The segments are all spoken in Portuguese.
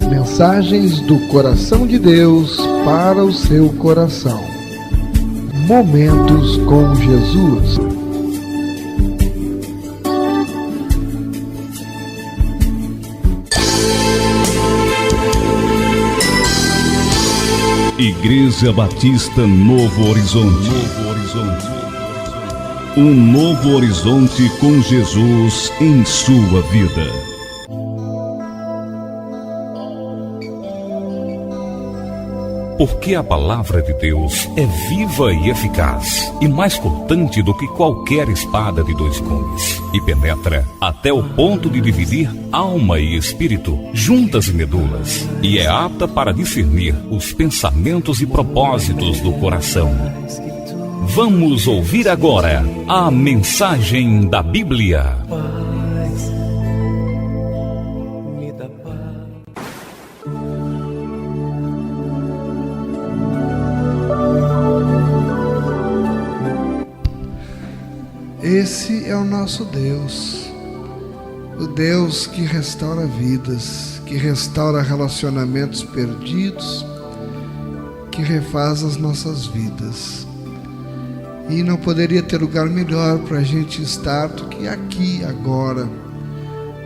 Mensagens do coração de Deus para o seu coração. Momentos com Jesus. Igreja Batista Novo Horizonte. Um novo horizonte com Jesus em sua vida. Porque a palavra de Deus é viva e eficaz, e mais cortante do que qualquer espada de dois gumes, e penetra até o ponto de dividir alma e espírito, juntas e medulas, e é apta para discernir os pensamentos e propósitos do coração. Vamos ouvir agora a mensagem da Bíblia. Esse é o nosso Deus, o Deus que restaura vidas, que restaura relacionamentos perdidos, que refaz as nossas vidas. E não poderia ter lugar melhor para a gente estar do que aqui agora,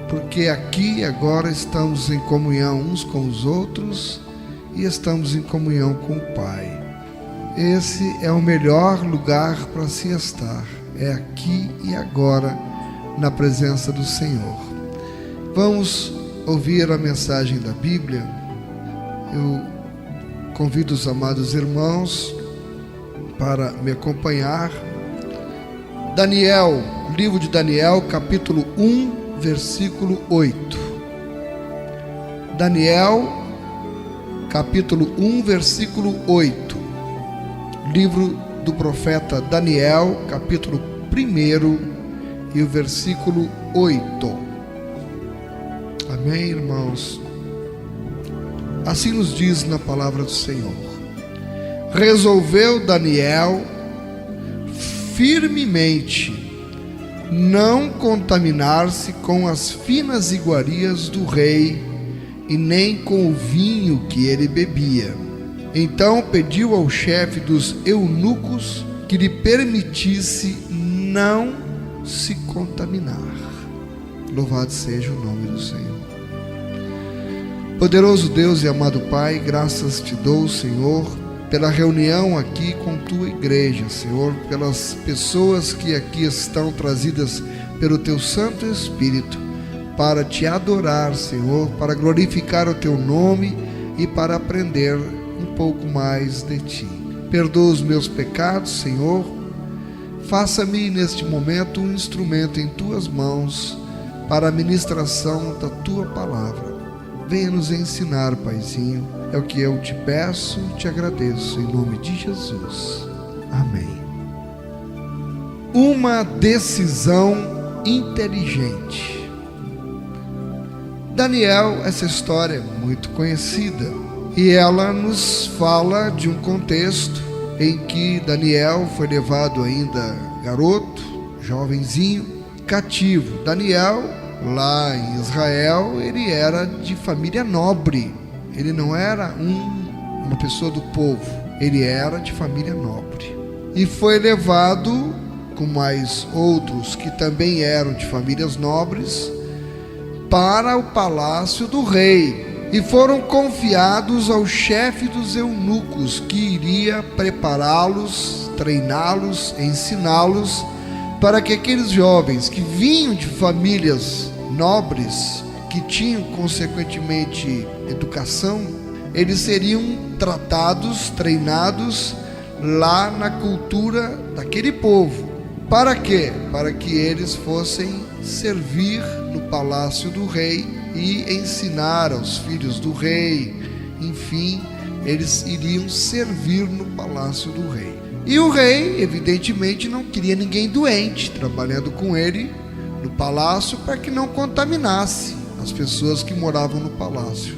porque aqui e agora estamos em comunhão uns com os outros e estamos em comunhão com o Pai. Esse é o melhor lugar para se estar. É aqui e agora, na presença do Senhor. Vamos ouvir a mensagem da Bíblia. Eu convido os amados irmãos para me acompanhar. Daniel, livro de Daniel, capítulo 1, versículo 8. Daniel, capítulo 1, versículo 8. Livro do profeta Daniel, capítulo 1 e o versículo 8. Amém, irmãos? Assim nos diz na palavra do Senhor. Resolveu Daniel firmemente não contaminar-se com as finas iguarias do rei e nem com o vinho que ele bebia. Então pediu ao chefe dos eunucos que lhe permitisse não se contaminar. Louvado seja o nome do Senhor. Poderoso Deus e amado Pai, graças te dou, Senhor, pela reunião aqui com tua igreja, Senhor, pelas pessoas que aqui estão trazidas pelo teu Santo Espírito para te adorar, Senhor, para glorificar o teu nome e para aprender um pouco mais de ti. Perdoa os meus pecados, Senhor. Faça-me neste momento um instrumento em tuas mãos para a ministração da tua palavra. Venha nos ensinar, Paizinho. É o que eu te peço e te agradeço em nome de Jesus. Amém. Uma decisão inteligente. Daniel, essa história é muito conhecida. E ela nos fala de um contexto em que Daniel foi levado ainda garoto, jovenzinho, cativo. Daniel, lá em Israel, ele era de família nobre. Ele não era uma pessoa do povo. Ele era de família nobre. E foi levado, com mais outros que também eram de famílias nobres, para o palácio do rei. E foram confiados ao chefe dos eunucos, que iria prepará-los, treiná-los, ensiná-los, para que aqueles jovens que vinham de famílias nobres, que tinham consequentemente educação, eles seriam tratados, treinados lá na cultura daquele povo. Para quê? Para que eles fossem servir no palácio do rei e ensinar aos filhos do rei. Enfim, eles iriam servir no palácio do rei. E o rei, evidentemente, não queria ninguém doente trabalhando com ele no palácio, para que não contaminasse as pessoas que moravam no palácio.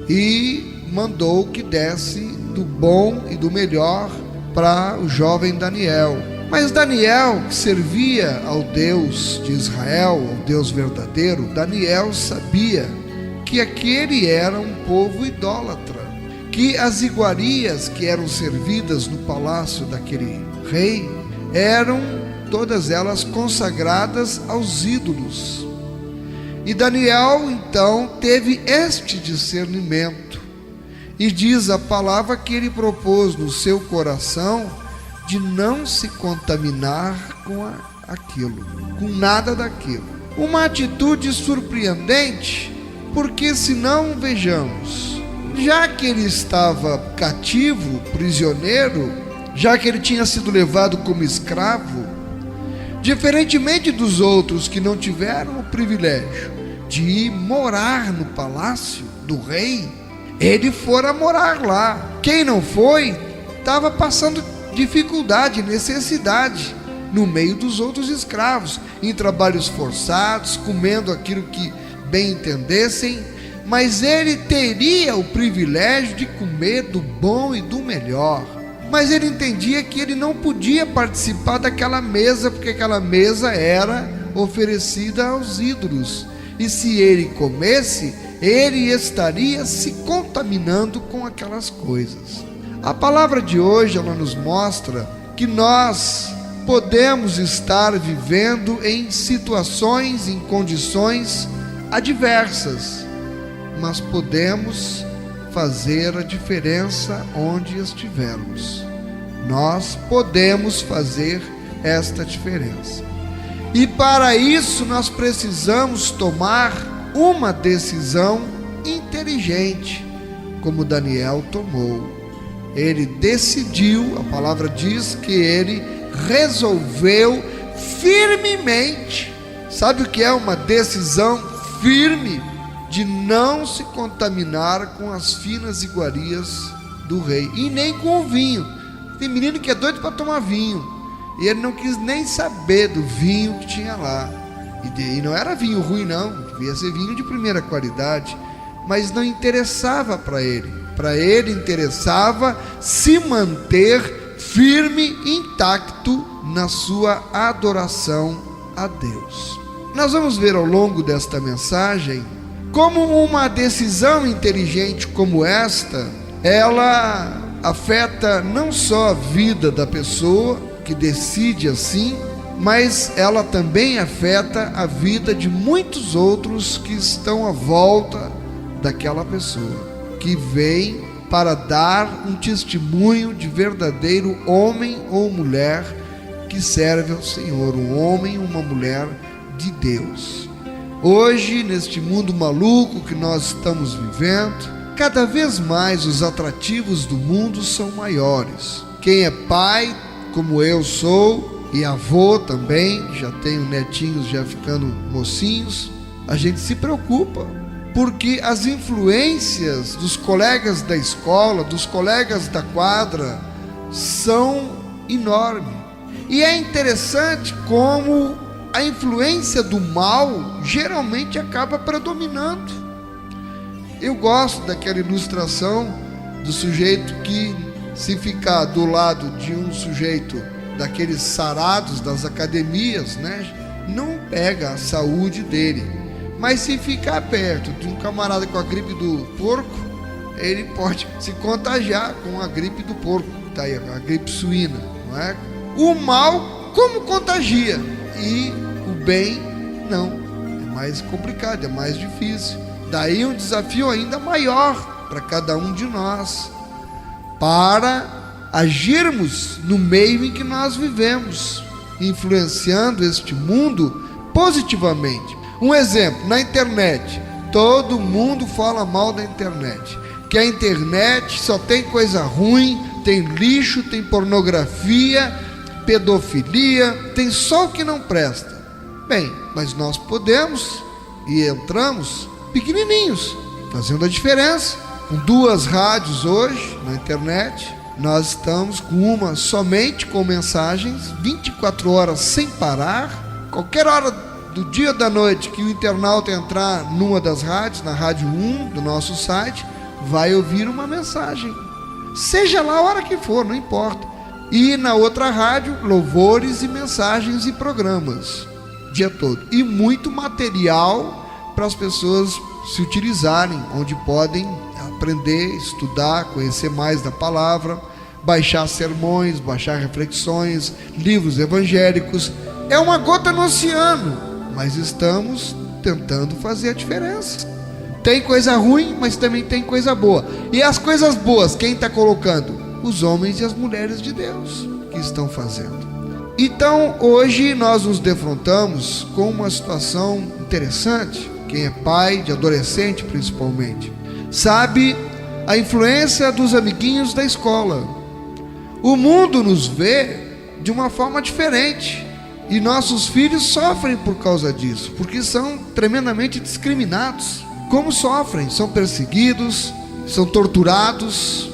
E mandou que desse do bom e do melhor para o jovem Daniel. Mas Daniel, que servia ao Deus de Israel, ao Deus verdadeiro, Daniel sabia que que aquele era um povo idólatra, que as iguarias que eram servidas no palácio daquele rei eram todas elas consagradas aos ídolos. E Daniel então teve este discernimento, e diz a palavra que ele propôs no seu coração de não se contaminar com aquilo, com nada daquilo. Uma atitude surpreendente, porque se não, vejamos, já que ele estava cativo, prisioneiro, já que ele tinha sido levado como escravo, diferentemente dos outros que não tiveram o privilégio de ir morar no palácio do rei, ele fora morar lá. Quem não foi, estava passando dificuldade, necessidade, no meio dos outros escravos, em trabalhos forçados, comendo aquilo que bem entendessem, mas ele teria o privilégio de comer do bom e do melhor. Mas ele entendia que ele não podia participar daquela mesa, porque aquela mesa era oferecida aos ídolos, e se ele comesse, ele estaria se contaminando com aquelas coisas. A palavra de hoje, ela nos mostra que nós podemos estar vivendo em situações, em condições adversas, mas podemos fazer a diferença onde estivermos. Nós podemos fazer esta diferença. E para isso nós precisamos tomar uma decisão inteligente, como Daniel tomou. Ele decidiu, a palavra diz que ele resolveu firmemente. Sabe o que é uma decisão firme? De não se contaminar com as finas iguarias do rei, e nem com o vinho. Tem menino que é doido para tomar vinho, e ele não quis nem saber do vinho que tinha lá. E não era vinho ruim não, devia ser vinho de primeira qualidade, mas não interessava para ele. Para ele interessava se manter firme, intacto na sua adoração a Deus. Nós vamos ver ao longo desta mensagem como uma decisão inteligente como esta, ela afeta não só a vida da pessoa que decide assim, mas ela também afeta a vida de muitos outros que estão à volta daquela pessoa, que vem para dar um testemunho de verdadeiro homem ou mulher que serve ao Senhor, um homem ou uma mulher de Deus. Hoje, neste mundo maluco que nós estamos vivendo, cada vez mais os atrativos do mundo são maiores. Quem é pai, como eu sou, e avô também, já tenho netinhos já ficando mocinhos, a gente se preocupa, porque as influências dos colegas da escola, dos colegas da quadra, são enormes. E é interessante como a influência do mal geralmente acaba predominando. Eu gosto daquela ilustração do sujeito que, se ficar do lado de um sujeito daqueles sarados das academias, né, não pega a saúde dele. Mas se ficar perto de um camarada com a gripe do porco, ele pode se contagiar com a gripe do porco, tá aí, a gripe suína, não é? O mal como contagia, e o bem não. É mais complicado, é mais difícil. Daí um desafio ainda maior para cada um de nós, para agirmos no meio em que nós vivemos, influenciando este mundo positivamente. Um exemplo, na internet, todo mundo fala mal da internet, que a internet só tem coisa ruim, tem lixo, tem pornografia, pedofilia, tem só o que não presta. Bem, mas nós podemos, e entramos pequenininhos, fazendo a diferença. Com 2 rádios hoje na internet, nós estamos com uma somente com mensagens 24 horas sem parar. Qualquer hora do dia ou da noite que o internauta entrar numa das rádios, na rádio 1 do nosso site, vai ouvir uma mensagem, seja lá a hora que for, não importa. E na outra rádio, louvores e mensagens e programas, o dia todo. E muito material para as pessoas se utilizarem, onde podem aprender, estudar, conhecer mais da palavra, baixar sermões, baixar reflexões, livros evangélicos. É uma gota no oceano, mas estamos tentando fazer a diferença. Tem coisa ruim, mas também tem coisa boa. E as coisas boas, quem está colocando? Os homens e as mulheres de Deus que estão fazendo. Então, hoje nós nos defrontamos com uma situação interessante. Quem é pai de adolescente, principalmente, sabe a influência dos amiguinhos da escola. O mundo nos vê de uma forma diferente. E nossos filhos sofrem por causa disso, porque são tremendamente discriminados. Como sofrem? São perseguidos, são torturados,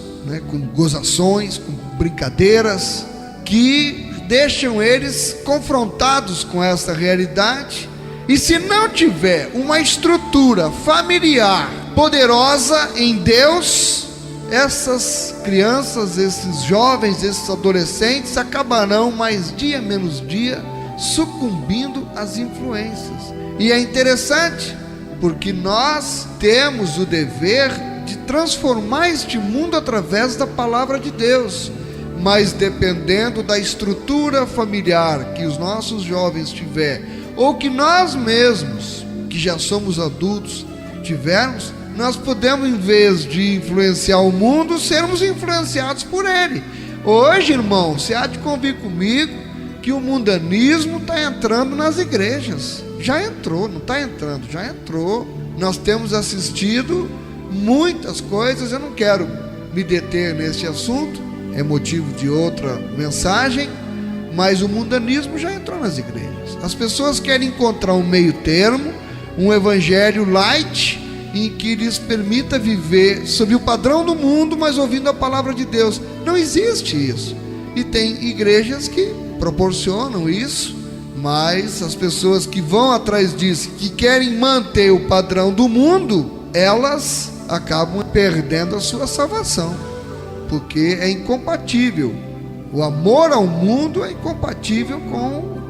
com gozações, com brincadeiras, que deixam eles confrontados com essa realidade. E se não tiver uma estrutura familiar poderosa em Deus, essas crianças, esses jovens, esses adolescentes acabarão mais dia menos dia sucumbindo às influências. E é interessante, porque nós temos o dever de transformar este mundo através da palavra de Deus, mas dependendo da estrutura familiar que os nossos jovens tiverem, ou que nós mesmos, que já somos adultos, tivermos, nós podemos, em vez de influenciar o mundo, sermos influenciados por ele. Hoje, irmão, você há de convir comigo que o mundanismo está entrando nas igrejas. Já entrou, não está entrando, já entrou. Nós temos assistido muitas coisas. Eu não quero me deter nesse assunto, é motivo de outra mensagem, mas o mundanismo já entrou nas igrejas. As pessoas querem encontrar um meio termo, um evangelho light, em que lhes permita viver sob o padrão do mundo, mas ouvindo a palavra de Deus. Não existe isso. E tem igrejas que proporcionam isso, mas as pessoas que vão atrás disso, que querem manter o padrão do mundo, elas acabam perdendo a sua salvação, porque é incompatível. O amor ao mundo é incompatível com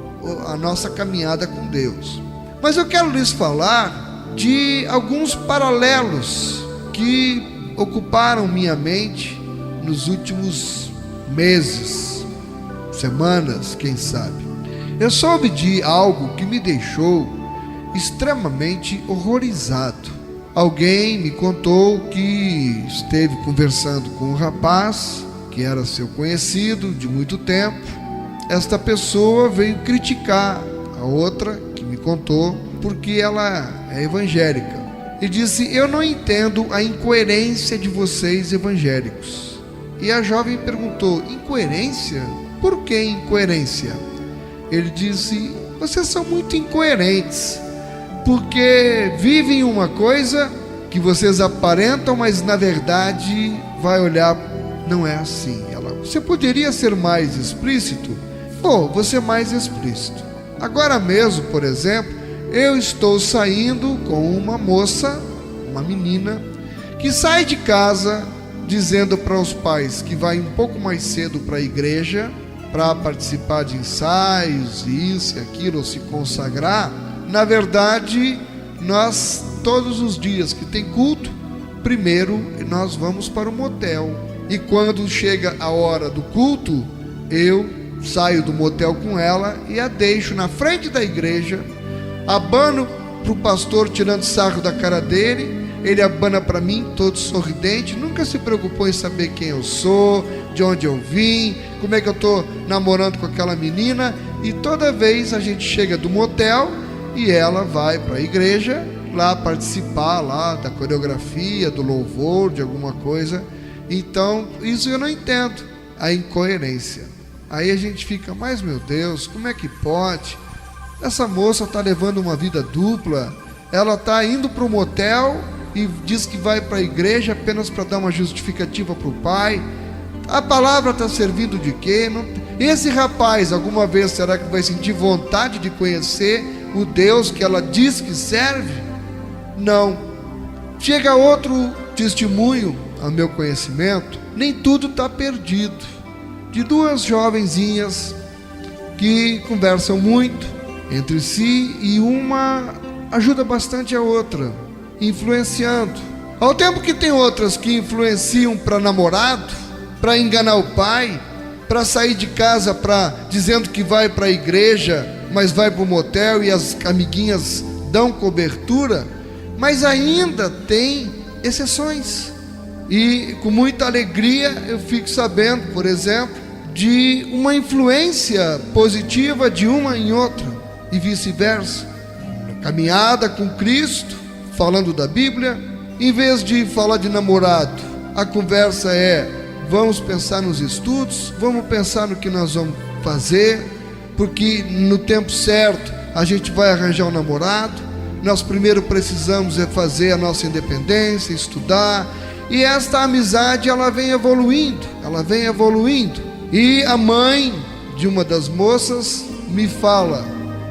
a nossa caminhada com Deus. Mas eu quero lhes falar de alguns paralelos que ocuparam minha mente nos últimos meses, semanas, quem sabe. Eu soube de algo que me deixou extremamente horrorizado. Alguém me contou que esteve conversando com um rapaz que era seu conhecido de muito tempo. Esta pessoa veio criticar a outra que me contou, porque ela é evangélica, e disse: eu não entendo a incoerência de vocês evangélicos. E a jovem perguntou: incoerência? Por que incoerência? Ele disse: vocês são muito incoerentes, porque vivem uma coisa que vocês aparentam, mas na verdade vai olhar, não é assim. Ela: você poderia ser mais explícito? Vou ser mais explícito. Agora mesmo, por exemplo, eu estou saindo com uma moça, uma menina, que sai de casa dizendo para os pais que vai um pouco mais cedo para a igreja, para participar de ensaios, isso e aquilo, ou se consagrar. Na verdade, nós, todos os dias que tem culto, primeiro nós vamos para o motel. E quando chega a hora do culto, eu saio do motel com ela e a deixo na frente da igreja, abano para o pastor tirando sarro da cara dele, ele abana para mim todo sorridente, nunca se preocupou em saber quem eu sou, de onde eu vim, como é que eu estou namorando com aquela menina. E toda vez a gente chega do motel e ela vai para a igreja lá participar lá da coreografia, do louvor, de alguma coisa. Então isso eu não entendo, a incoerência. Aí a gente fica: mas meu Deus, como é que pode? Essa moça está levando uma vida dupla, ela está indo para o motel e diz que vai para a igreja apenas para dar uma justificativa para o pai. A palavra está servindo de quê? Esse rapaz, alguma vez, será que vai sentir vontade de conhecer o Deus que ela diz que serve? Não. Chega outro testemunho a meu conhecimento, nem tudo está perdido, de duas jovenzinhas que conversam muito entre si e uma ajuda bastante a outra. influenciando. Ao tempo que tem outras que influenciam para namorado, para enganar o pai, para sair de casa dizendo que vai para a igreja, mas vai para o motel e as amiguinhas dão cobertura, mas ainda tem exceções. E com muita alegria eu fico sabendo, por exemplo, de uma influência positiva de uma em outra e vice-versa. Caminhada com Cristo, falando da Bíblia, em vez de falar de namorado, a conversa é: vamos pensar nos estudos, vamos pensar no que nós vamos fazer, porque no tempo certo a gente vai arranjar um namorado. Nós primeiro precisamos fazer a nossa independência, estudar. E esta amizade ela vem evoluindo. E a mãe de uma das moças me fala: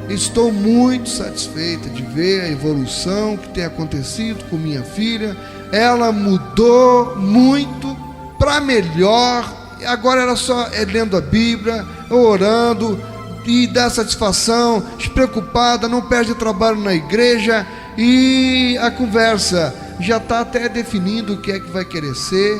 estou muito satisfeita de ver a evolução que tem acontecido com minha filha. Ela mudou muito para melhor. Agora ela só lendo a Bíblia, orando, e dá satisfação, despreocupada, não perde trabalho na igreja. E a conversa já está até definindo o que é que vai querer ser,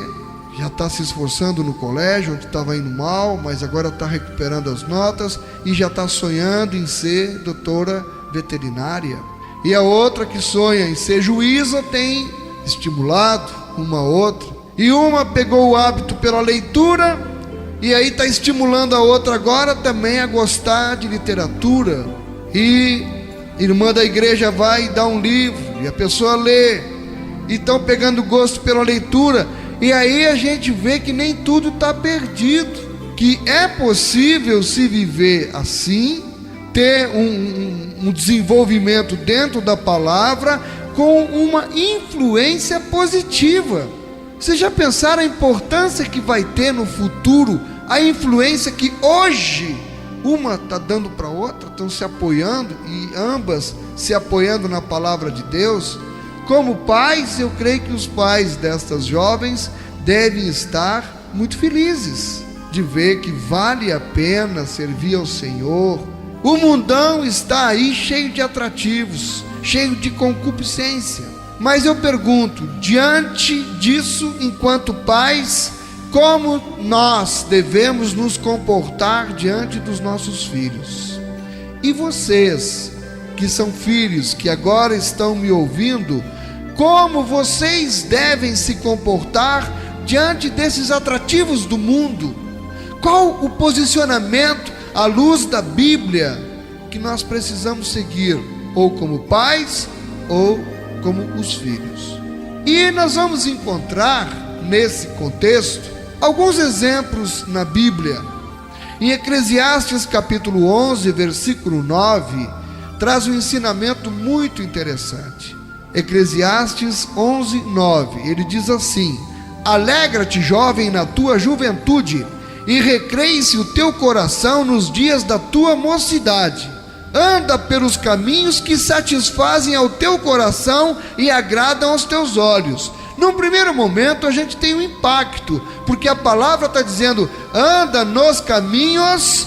já está se esforçando no colégio, onde estava indo mal, mas agora está recuperando as notas e já está sonhando em ser doutora veterinária. E a outra que sonha em ser juíza tem estimulado uma outra. E uma pegou o hábito pela leitura e aí está estimulando a outra agora também a gostar de literatura. E irmã da igreja vai e dá um livro e a pessoa lê, e estão pegando gosto pela leitura. E aí a gente vê que nem tudo está perdido, que é possível se viver assim, ter um desenvolvimento dentro da palavra com uma influência positiva. Vocês já pensaram a importância que vai ter no futuro a influência que hoje uma está dando para a outra, estão se apoiando e ambas se apoiando na palavra de Deus? Como pais, eu creio que os pais destas jovens devem estar muito felizes de ver que vale a pena servir ao Senhor. O mundão está aí cheio de atrativos, cheio de concupiscência. Mas eu pergunto, diante disso, enquanto pais, como nós devemos nos comportar diante dos nossos filhos? E vocês, que são filhos, que agora estão me ouvindo, como vocês devem se comportar diante desses atrativos do mundo? Qual o posicionamento à luz da Bíblia que nós precisamos seguir, ou como pais, ou como os filhos? E nós vamos encontrar nesse contexto alguns exemplos na Bíblia. Em Eclesiastes capítulo 11, versículo 9, traz um ensinamento muito interessante. Eclesiastes 11, 9, ele diz assim: alegra-te, jovem, na tua juventude, e recreie-se o teu coração nos dias da tua mocidade. Anda pelos caminhos que satisfazem ao teu coração e agradam aos teus olhos. Num primeiro momento a gente tem um impacto, porque a palavra está dizendo: anda nos caminhos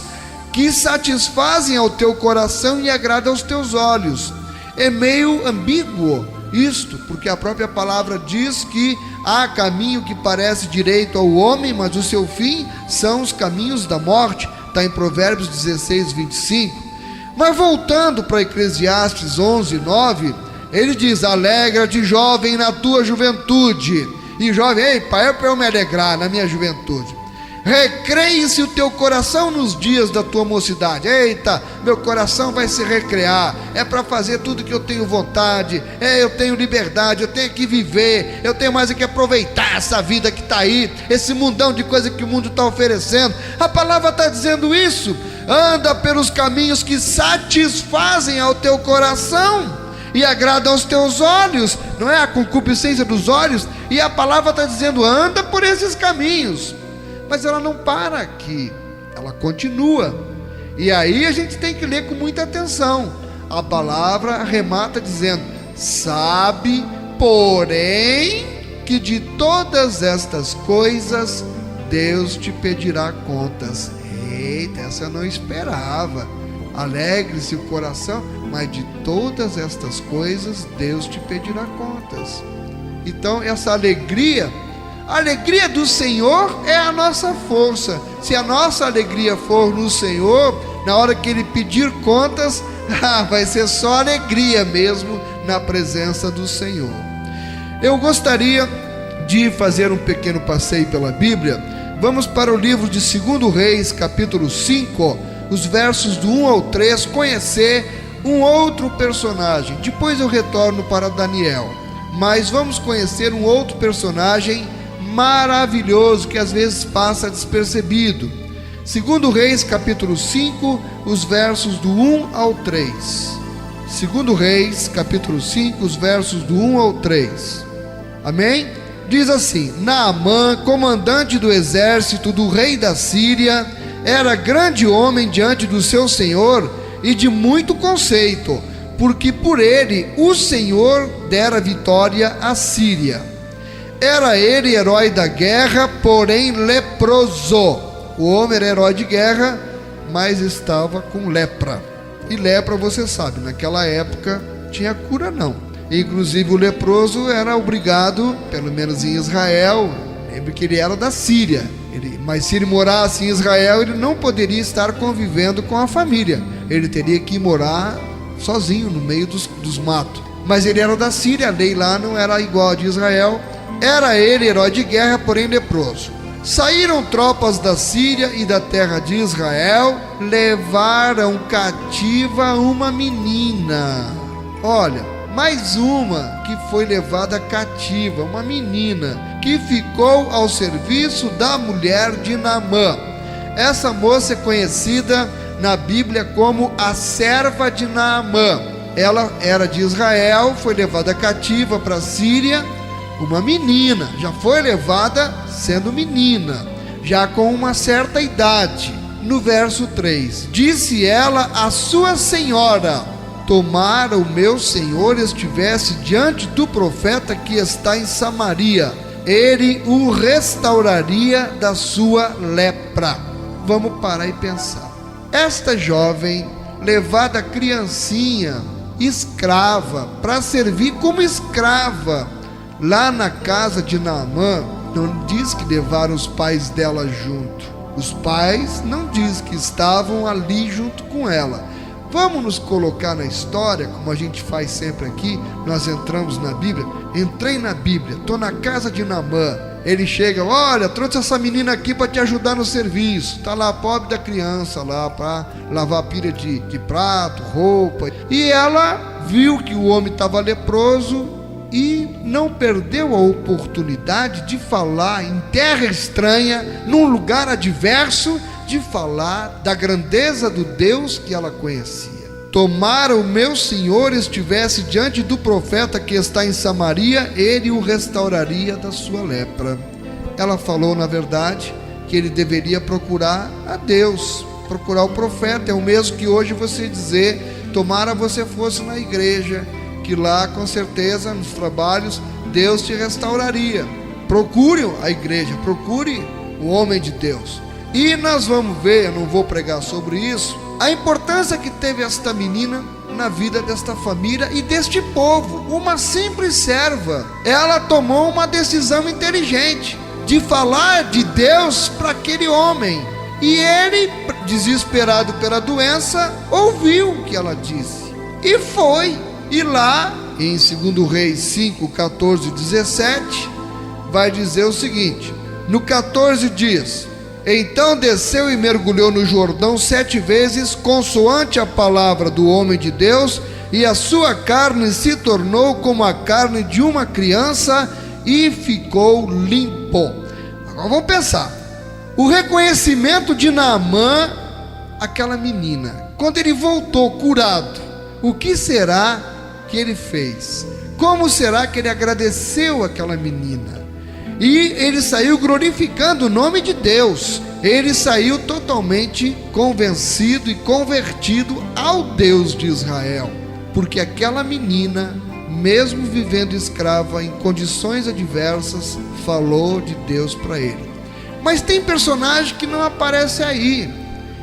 que satisfazem ao teu coração e agradam aos teus olhos. É meio ambíguo isto, porque a própria palavra diz que há caminho que parece direito ao homem, mas o seu fim são os caminhos da morte. Está em Provérbios 16, 25. Mas voltando para Eclesiastes 11, 9, ele diz: alegra-te, jovem, na tua juventude. E jovem, ei pai, é para eu me alegrar na minha juventude. Recreie-se o teu coração nos dias da tua mocidade. Eita, meu coração vai se recrear, é para fazer tudo que eu tenho vontade, eu tenho liberdade, eu tenho que viver, eu tenho mais que aproveitar essa vida que está aí, esse mundão de coisa que o mundo está oferecendo. A palavra está dizendo isso. Anda pelos caminhos que satisfazem ao teu coração e agradam aos teus olhos, não é? A concupiscência dos olhos. E a palavra está dizendo: anda por esses caminhos. Mas ela não para aqui, ela continua. E aí a gente tem que ler com muita atenção. A palavra arremata dizendo: sabe, porém, que de todas estas coisas Deus te pedirá contas. Eita, essa eu não esperava. Alegre-se o coração. mas de todas estas coisas Deus te pedirá contas. Então essa alegria, a alegria do Senhor é a nossa força. Se a nossa alegria for no Senhor, na hora que Ele pedir contas, vai ser só alegria mesmo na presença do Senhor. Eu gostaria de fazer um pequeno passeio pela Bíblia. Vamos para o livro de 2 Reis, capítulo 5, os versos do 1 ao 3, conhecer um outro personagem. Depois eu retorno para Daniel, mas vamos conhecer um outro personagem maravilhoso que às vezes passa despercebido. 2 Reis, capítulo 5, os versos do 1 ao 3. 2 Reis, capítulo 5, os versos do 1 ao 3. Amém? Diz assim: Naamã, comandante do exército do rei da Síria, era grande homem diante do seu senhor e de muito conceito, porque por ele o Senhor dera vitória à Síria. Era ele herói da guerra, porém leproso. O homem era herói de guerra, mas estava com lepra. E lepra, você sabe, naquela época tinha cura não. Inclusive o leproso era obrigado, pelo menos em Israel, lembre que ele era da Síria, mas se ele morasse em Israel, ele não poderia estar convivendo com a família. Ele teria que morar sozinho no meio dos matos. Mas ele era da Síria, a lei lá não era igual a de Israel. Era ele herói de guerra, porém leproso. Saíram tropas da Síria e da terra de Israel, levaram cativa uma menina. Olha, mais uma que foi levada cativa, uma menina que ficou ao serviço da mulher de Naamã. Essa moça é conhecida na Bíblia como a serva de Naamã. Ela era de Israel, foi levada cativa para a Síria. Uma menina, já foi levada sendo menina, já com uma certa idade. No verso 3, disse ela à sua senhora: tomara o meu senhor estivesse diante do profeta que está em Samaria, ele o restauraria da sua lepra. Vamos parar e pensar. Esta jovem, levada criancinha, escrava, para servir como escrava lá na casa de Naamã, não diz que levaram os pais dela junto. Os pais não diz que estavam ali junto com ela. Vamos nos colocar na história, como a gente faz sempre aqui. Nós entramos na Bíblia. Entrei na Bíblia, estou na casa de Naamã. Ele chega: olha, trouxe essa menina aqui para te ajudar no serviço. Está lá a pobre da criança lá para lavar pilha de prato, roupa. E ela viu que o homem estava leproso e não perdeu a oportunidade de falar em terra estranha, num lugar adverso, de falar da grandeza do Deus que ela conhecia. Tomara o meu senhor estivesse diante do profeta que está em Samaria, ele o restauraria da sua lepra. Ela falou, na verdade, que ele deveria procurar a Deus, procurar o profeta. É o mesmo que hoje você dizer: tomara você fosse na igreja, que lá com certeza nos trabalhos Deus te restauraria. Procure a igreja, procure o homem de Deus. E nós vamos ver, eu não vou pregar sobre isso, a importância que teve esta menina na vida desta família e deste povo. Uma simples serva, ela tomou uma decisão inteligente de falar de Deus para aquele homem. E ele, desesperado pela doença, ouviu o que ela disse e foi. E lá em 2 Reis 5, 14 e 17 vai dizer o seguinte: no 14 diz: então desceu e mergulhou no Jordão 7 vezes, consoante a palavra do homem de Deus, e a sua carne se tornou como a carne de uma criança, e ficou limpo. Agora vamos pensar. O reconhecimento de Naamã, aquela menina, quando ele voltou curado, o que será que ele fez? Como será que ele agradeceu aquela menina? E ele saiu glorificando o nome de Deus. Ele saiu totalmente convencido e convertido ao Deus de Israel, porque aquela menina, mesmo vivendo escrava em condições adversas, falou de Deus para ele. Mas tem personagem que não aparece aí,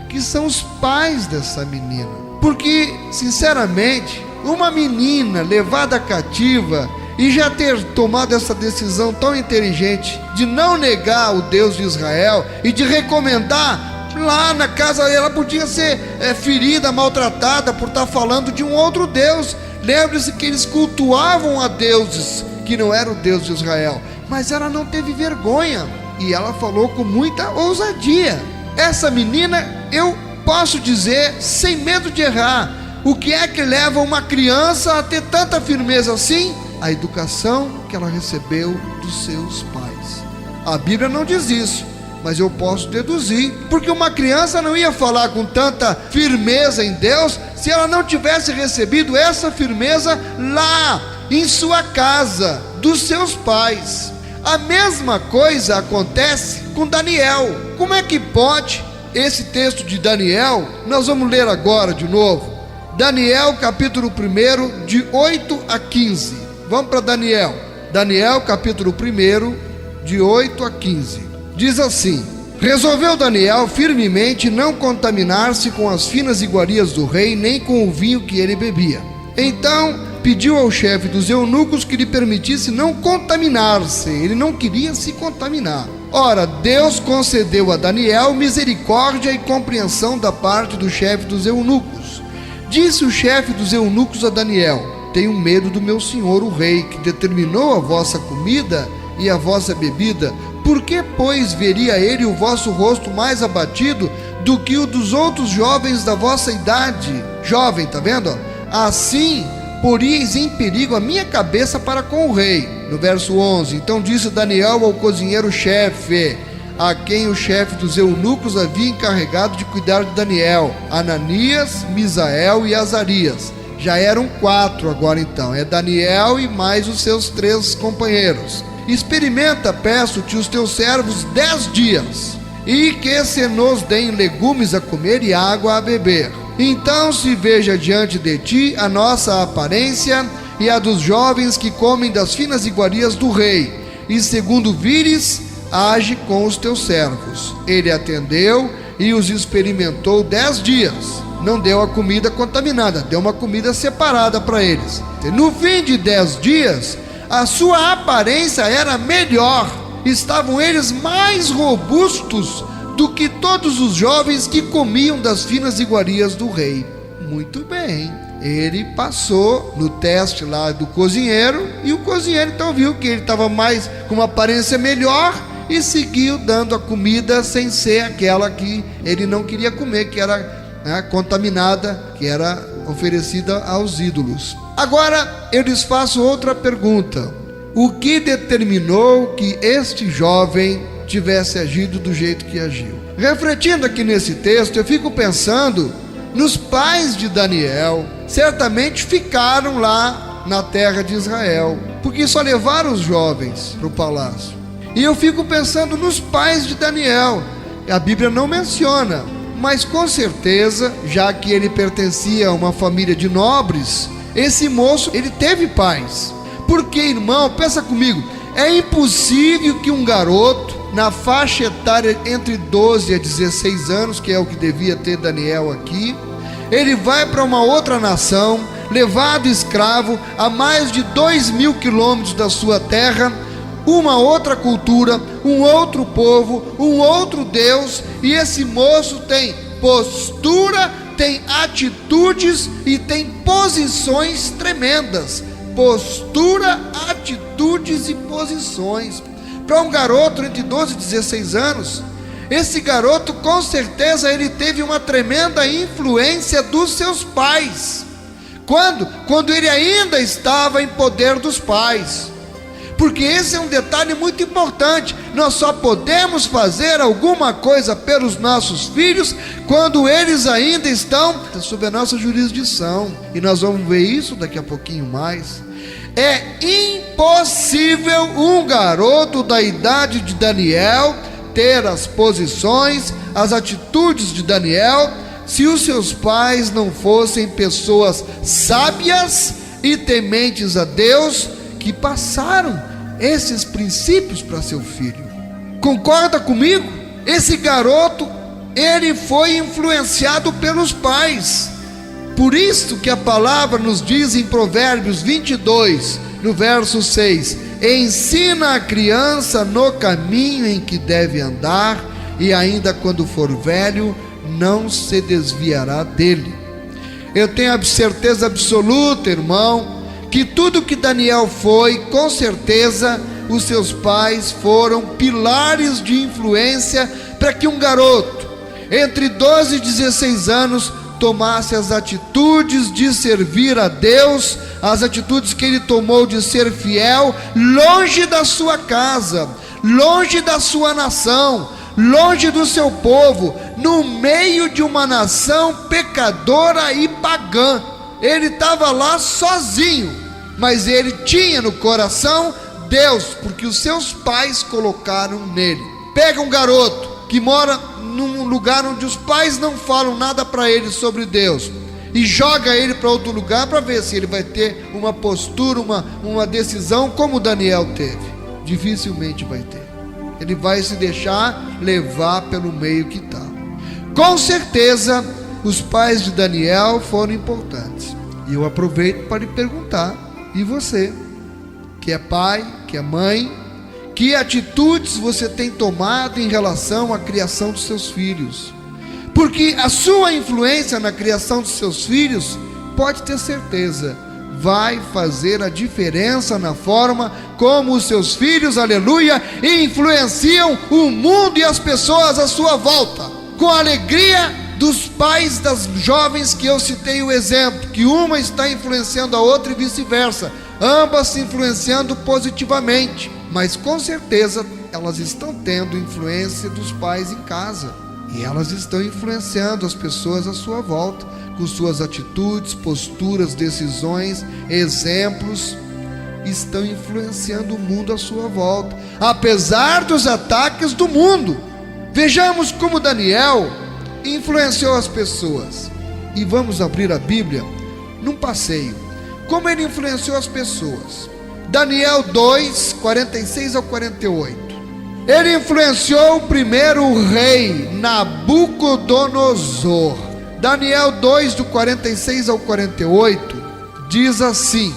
que são os pais dessa menina. Porque, sinceramente, uma menina levada cativa e já ter tomado essa decisão tão inteligente de não negar o Deus de Israel e de recomendar lá na casa, ela podia ser ferida, maltratada por estar falando de um outro Deus. Lembre-se que eles cultuavam a deuses que não era o Deus de Israel, mas ela não teve vergonha e ela falou com muita ousadia. Essa menina, eu posso dizer sem medo de errar, o que é que leva uma criança a ter tanta firmeza assim? A educação que ela recebeu dos seus pais. A Bíblia não diz isso, mas eu posso deduzir, porque uma criança não ia falar com tanta firmeza em Deus se ela não tivesse recebido essa firmeza lá em sua casa, dos seus pais. A mesma coisa acontece com Daniel. Como é que pode? Esse texto de Daniel, nós vamos ler agora de novo. Daniel capítulo 1, de 8 a 15. Vamos para Daniel. Daniel capítulo 1, de 8 a 15. Diz assim: resolveu Daniel firmemente não contaminar-se com as finas iguarias do rei, nem com o vinho que ele bebia. Então pediu ao chefe dos eunucos que lhe permitisse não contaminar-se. Ele não queria se contaminar. Ora, Deus concedeu a Daniel misericórdia e compreensão da parte do chefe dos eunucos. Disse o chefe dos eunucos a Daniel: tenho medo do meu senhor o rei, que determinou a vossa comida e a vossa bebida. Por que, pois, veria ele o vosso rosto mais abatido do que o dos outros jovens da vossa idade? Jovem, tá vendo? Assim poríeis em perigo a minha cabeça para com o rei. No verso 11, então disse Daniel ao cozinheiro-chefe, a quem o chefe dos eunucos havia encarregado de cuidar de Daniel: Ananias, Misael e Azarias. Já eram 4 agora então, é Daniel e mais os seus 3 companheiros. Experimenta, peço-te, os teus servos 10 dias, e que se nos deem legumes a comer e água a beber. Então se veja diante de ti a nossa aparência e a dos jovens que comem das finas iguarias do rei, e segundo vires, age com os teus servos. Ele atendeu e os experimentou 10 dias. Não deu a comida contaminada, deu uma comida separada para eles. No fim de 10 dias, a sua aparência era melhor. Estavam eles mais robustos do que todos os jovens que comiam das finas iguarias do rei. Muito bem. Ele passou no teste lá do cozinheiro, e o cozinheiro então viu que ele estava mais com uma aparência melhor e seguiu dando a comida sem ser aquela que ele não queria comer, que era contaminada, que era oferecida aos ídolos. Agora eu lhes faço outra pergunta: o que determinou que este jovem tivesse agido do jeito que agiu? Refletindo aqui nesse texto, eu fico pensando nos pais de Daniel. Certamente ficaram lá na terra de Israel, porque só levaram os jovens para o palácio. E eu fico pensando nos pais de Daniel. A Bíblia não menciona, mas com certeza, já que ele pertencia a uma família de nobres, esse moço, ele teve pais. Porque, irmão, pensa comigo, é impossível que um garoto na faixa etária entre 12 a 16 anos, que é o que devia ter Daniel aqui, ele vai para uma outra nação, levado escravo a mais de 2.000 quilômetros da sua terra, uma outra cultura, um outro povo, um outro Deus, e esse moço tem postura, tem atitudes e tem posições tremendas. Postura, atitudes e posições. Para um garoto entre 12 e 16 anos, esse garoto com certeza ele teve uma tremenda influência dos seus pais. Quando ele ainda estava em poder dos pais. Porque esse é um detalhe muito importante. Nós só podemos fazer alguma coisa pelos nossos filhos quando eles ainda estão sob a nossa jurisdição. E nós vamos ver isso daqui a pouquinho mais. É impossível um garoto da idade de Daniel ter as posições, as atitudes de Daniel, se os seus pais não fossem pessoas sábias e tementes a Deus, que passaram esses princípios para seu filho. Concorda comigo? Esse garoto, ele foi influenciado pelos pais. Por isso que a palavra nos diz em Provérbios 22, no verso 6: ensina a criança no caminho em que deve andar, e ainda quando for velho, não se desviará dele. Eu tenho a certeza absoluta, irmão, que tudo que Daniel foi, com certeza, os seus pais foram pilares de influência para que um garoto, entre 12 e 16 anos, tomasse as atitudes de servir a Deus, as atitudes que ele tomou de ser fiel, longe da sua casa, longe da sua nação, longe do seu povo, no meio de uma nação pecadora e pagã. Ele estava lá sozinho, mas ele tinha no coração Deus, porque os seus pais colocaram nele. Pega um garoto que mora num lugar onde os pais não falam nada para ele sobre Deus, e joga ele para outro lugar para ver se ele vai ter uma postura, uma decisão como Daniel teve. Dificilmente vai ter. Ele vai se deixar levar pelo meio que está. Com certeza os pais de Daniel foram importantes. E eu aproveito para lhe perguntar: e você, que é pai, que é mãe, que atitudes você tem tomado em relação à criação dos seus filhos? Porque a sua influência na criação dos seus filhos, pode ter certeza, vai fazer a diferença na forma como os seus filhos, aleluia, influenciam o mundo e as pessoas à sua volta. Com a alegria dos pais das jovens que eu citei o exemplo, que uma está influenciando a outra e vice-versa, ambas se influenciando positivamente, mas com certeza elas estão tendo influência dos pais em casa, e elas estão influenciando as pessoas à sua volta, com suas atitudes, posturas, decisões, exemplos, estão influenciando o mundo à sua volta, apesar dos ataques do mundo. Vejamos como Daniel influenciou as pessoas, e vamos abrir a Bíblia num passeio, como ele influenciou as pessoas. Daniel 2, 46 ao 48. Ele influenciou o primeiro rei, Nabucodonosor. Daniel 2, do 46 ao 48, diz assim: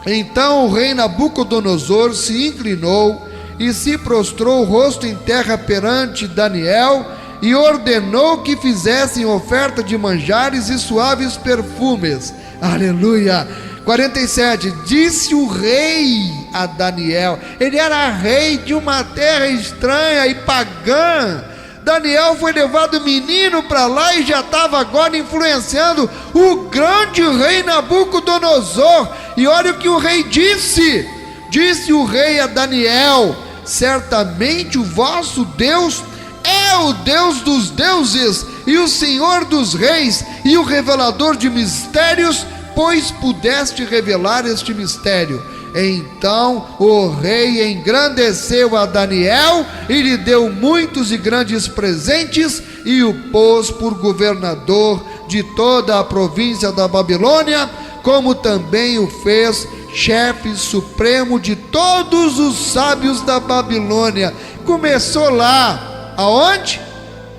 então o rei Nabucodonosor se inclinou e se prostrou o rosto em terra perante Daniel, e ordenou que fizessem oferta de manjares e suaves perfumes. Aleluia! 47, disse o rei a Daniel, ele era rei de uma terra estranha e pagã. Daniel foi levado menino para lá e já estava agora influenciando o grande rei Nabucodonosor. E olha o que o rei disse. Disse o rei a Daniel: certamente o vosso Deus é o Deus dos deuses e o Senhor dos reis e o revelador de mistérios, pois pudeste revelar este mistério. Então o rei engrandeceu a Daniel e lhe deu muitos e grandes presentes, e o pôs por governador de toda a província da Babilônia, como também o fez chefe supremo de todos os sábios da Babilônia. Começou lá, aonde?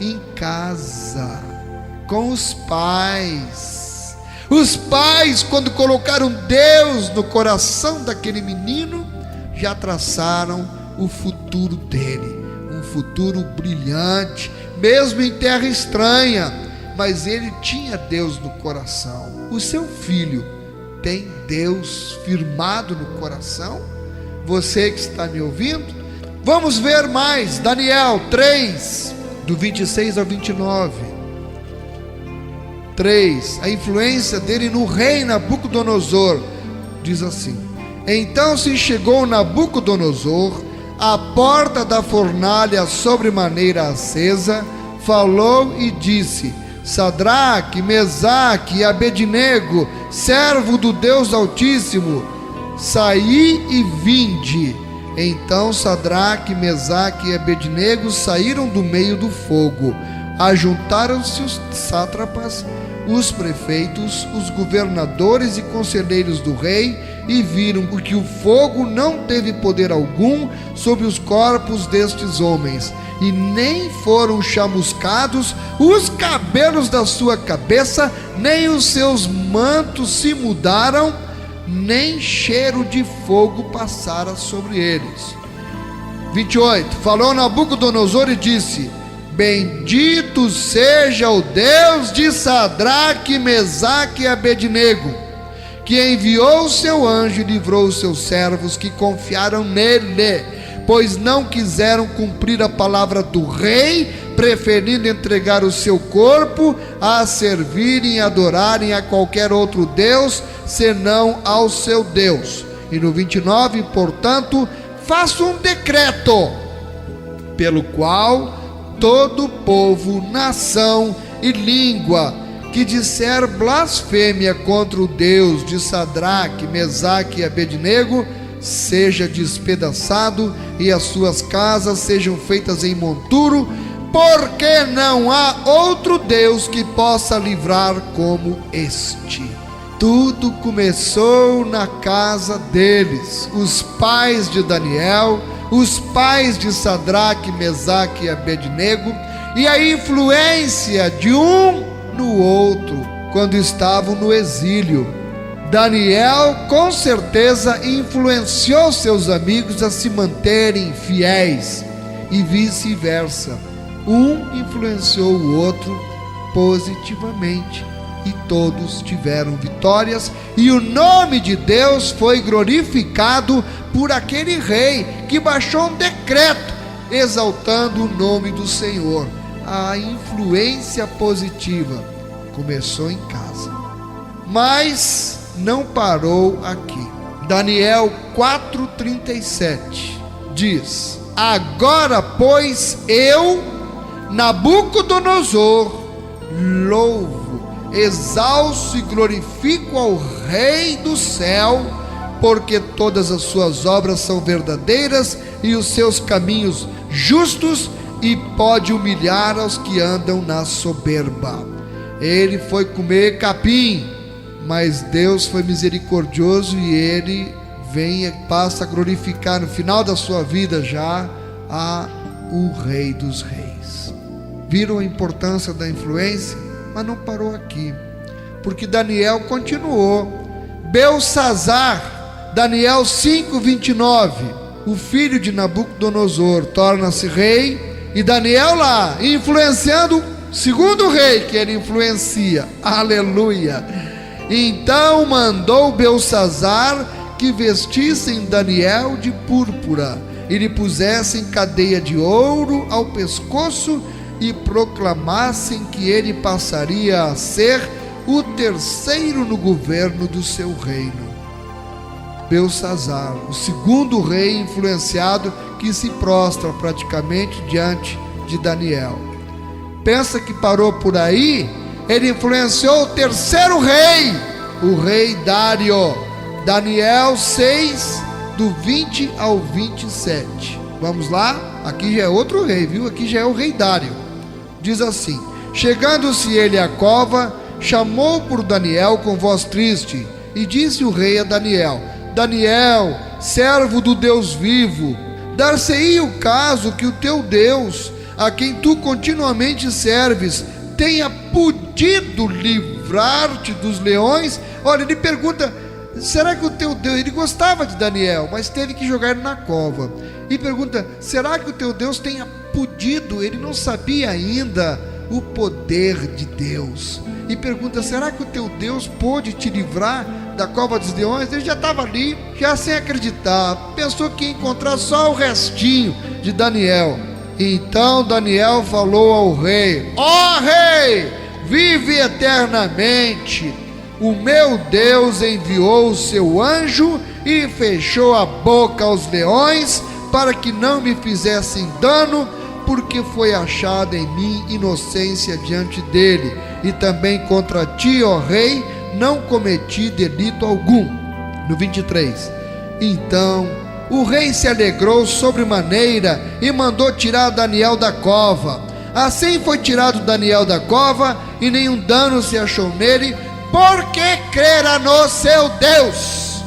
Em casa, com os pais. Os pais, quando colocaram Deus no coração daquele menino, já traçaram o futuro dele, um futuro brilhante, mesmo em terra estranha, mas ele tinha Deus no coração. O seu filho tem Deus firmado no coração? Você que está me ouvindo? Vamos ver mais, Daniel 3, do 26 ao 29. 3, a influência dele no rei Nabucodonosor, diz assim: então se chegou Nabucodonosor à porta da fornalha sobremaneira acesa, falou e disse: Sadraque, Mesaque e Abednego, servo do Deus Altíssimo, saí e vinde. Então Sadraque, Mesaque e Abednego saíram do meio do fogo. Ajuntaram-se os sátrapas, os prefeitos, os governadores e conselheiros do rei, e viram que o fogo não teve poder algum sobre os corpos destes homens, e nem foram chamuscados os cabelos da sua cabeça, nem os seus mantos se mudaram, nem cheiro de fogo passara sobre eles. 28. Falou Nabucodonosor e disse: Bendito seja o Deus de Sadraque, Mesaque e Abednego, que enviou o seu anjo e livrou os seus servos que confiaram nele, pois não quiseram cumprir a palavra do rei, preferindo entregar o seu corpo a servirem e adorarem a qualquer outro Deus, senão ao seu Deus. E no 29, portanto, faço um decreto, pelo qual todo povo, nação e língua que disser blasfêmia contra o Deus de Sadraque, Mesaque e Abednego seja despedaçado, e as suas casas sejam feitas em monturo, porque não há outro Deus que possa livrar como este. Tudo começou na casa deles, os pais de Daniel, os pais de Sadraque, Mesaque e Abednego, e a influência de um no outro quando estavam no exílio. Daniel com certeza influenciou seus amigos a se manterem fiéis, e vice-versa. Um influenciou o outro positivamente, e todos tiveram vitórias, e o nome de Deus foi glorificado por aquele rei que baixou um decreto exaltando o nome do Senhor. A influência positiva começou em casa, mas não parou aqui. Daniel 4:37 diz: Agora, pois, eu, Nabucodonosor, louvo, exalço e glorifico ao Rei do céu, porque todas as suas obras são verdadeiras e os seus caminhos justos, e pode humilhar aos que andam na soberba. Ele foi comer capim, mas Deus foi misericordioso, e ele vem e passa a glorificar no final da sua vida já o Rei dos Reis. Viram a importância da influência? Mas não parou aqui, porque Daniel continuou. Belsazar, Daniel 5:29, o filho de Nabucodonosor torna-se rei, e Daniel lá, influenciando o segundo rei que ele influencia, aleluia. Então mandou Belsazar que vestissem Daniel de púrpura, e lhe pusessem cadeia de ouro ao pescoço, e proclamassem que ele passaria a ser o terceiro no governo do seu reino. Belsazar, o segundo rei influenciado, que se prostra praticamente diante de Daniel. Pensa que parou por aí? Ele influenciou o terceiro rei, o rei Dário. Daniel 6, do 20 ao 27. Vamos lá? Aqui já é outro rei, viu? Aqui já é o rei Dário. Diz assim: Chegando-se ele à cova, chamou por Daniel com voz triste, e disse o rei a Daniel: Daniel, servo do Deus vivo, dar-se-ia o caso que o teu Deus, a quem tu continuamente serves, tenha podido livrar-te dos leões? Olha, ele pergunta: será que o teu Deus, ele gostava de Daniel, mas teve que jogar ele na cova, e pergunta: será que o teu Deus tenha podido? Ele não sabia ainda o poder de Deus, e pergunta: será que o teu Deus pôde te livrar da cova dos leões? Ele já estava ali, já sem acreditar, pensou que ia encontrar só o restinho de Daniel. Então Daniel falou ao rei: ó rei, vive eternamente. O meu Deus enviou o seu anjo e fechou a boca aos leões, para que não me fizessem dano, porque foi achada em mim inocência diante dele, e também contra ti, ó rei, não cometi delito algum. No 23, então o rei se alegrou sobremaneira e mandou tirar Daniel da cova. Assim foi tirado Daniel da cova, e nenhum dano se achou nele, porque crera no seu Deus.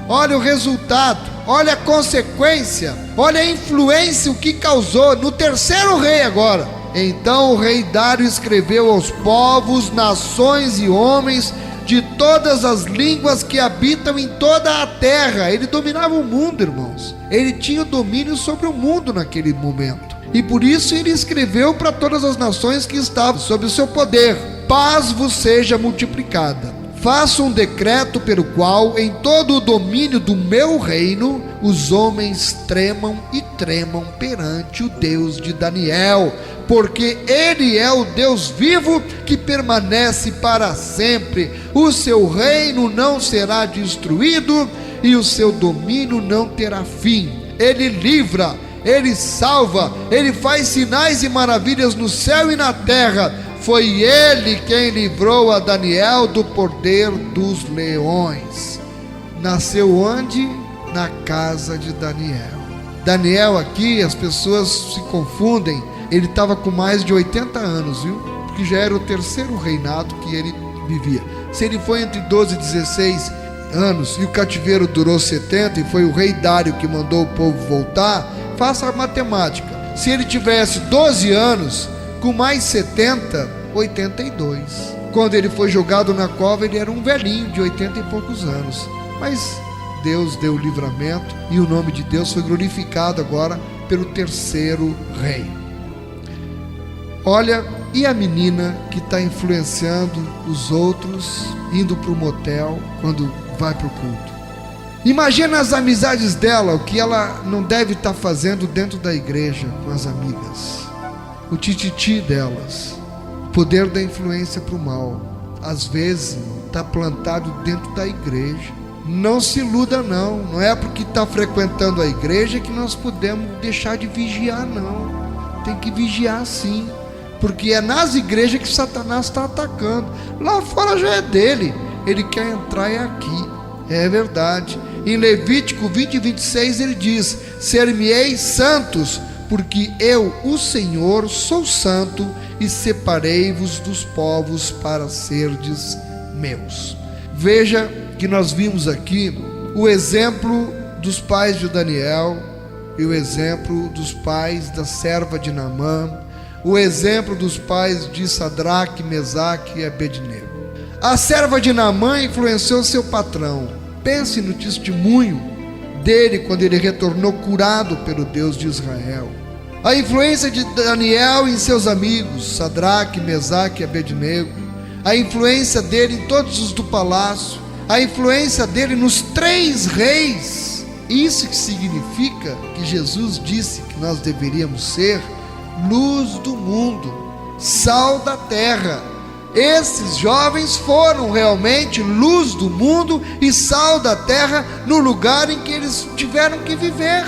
Olha o resultado, olha a consequência, olha a influência, o que causou no terceiro rei agora. Então o rei Dário escreveu aos povos, nações e homens de todas as línguas que habitam em toda a terra. Ele dominava o mundo, irmãos. Ele tinha o domínio sobre o mundo naquele momento. E por isso ele escreveu para todas as nações que estavam sob o seu poder: paz vos seja multiplicada. Faço um decreto pelo qual, em todo o domínio do meu reino, os homens tremam e tremam perante o Deus de Daniel, porque ele é o Deus vivo que permanece para sempre. O seu reino não será destruído e o seu domínio não terá fim. Ele livra, ele salva, ele faz sinais e maravilhas no céu e na terra. Foi ele quem livrou a Daniel do poder dos leões. Nasceu onde? Na casa de Daniel. Daniel aqui, as pessoas se confundem, ele estava com mais de 80 anos, viu? Porque já era o terceiro reinado que ele vivia. Se ele foi entre 12 e 16 anos e o cativeiro durou 70 e foi o rei Dário que mandou o povo voltar, faça a matemática. Se ele tivesse 12 anos, com mais 70, 82. Quando ele foi jogado na cova, ele era um velhinho de 80 e poucos anos. Mas Deus deu o livramento e o nome de Deus foi glorificado agora pelo terceiro rei. Olha, e a menina que está influenciando os outros, indo para o motel quando vai para o culto? Imagina as amizades dela, o que ela não deve estar fazendo dentro da igreja com as amigas. O tititi delas, o poder da influência para o mal, às vezes está plantado dentro da igreja. Não se iluda não, não é porque está frequentando a igreja que nós podemos deixar de vigiar não, tem que vigiar sim, porque é nas igrejas que Satanás está atacando, lá fora já é dele, ele quer entrar aqui, é verdade. Em Levítico 20 e 26 ele diz: ser-me-ei santos, porque eu, o Senhor, sou santo, e separei-vos dos povos para serdes meus. Veja que nós vimos aqui o exemplo dos pais de Daniel e o exemplo dos pais da serva de Naamã, o exemplo dos pais de Sadraque, Mesaque e Abednego. A serva de Naamã influenciou seu patrão. Pense no testemunho dele quando ele retornou curado pelo Deus de Israel. A influência de Daniel em seus amigos, Sadraque, Mesaque e Abednego. A influência dele em todos os do palácio. A influência dele nos 3 reis. Isso que significa que Jesus disse que nós deveríamos ser luz do mundo, sal da terra. Esses jovens foram realmente luz do mundo e sal da terra no lugar em que eles tiveram que viver.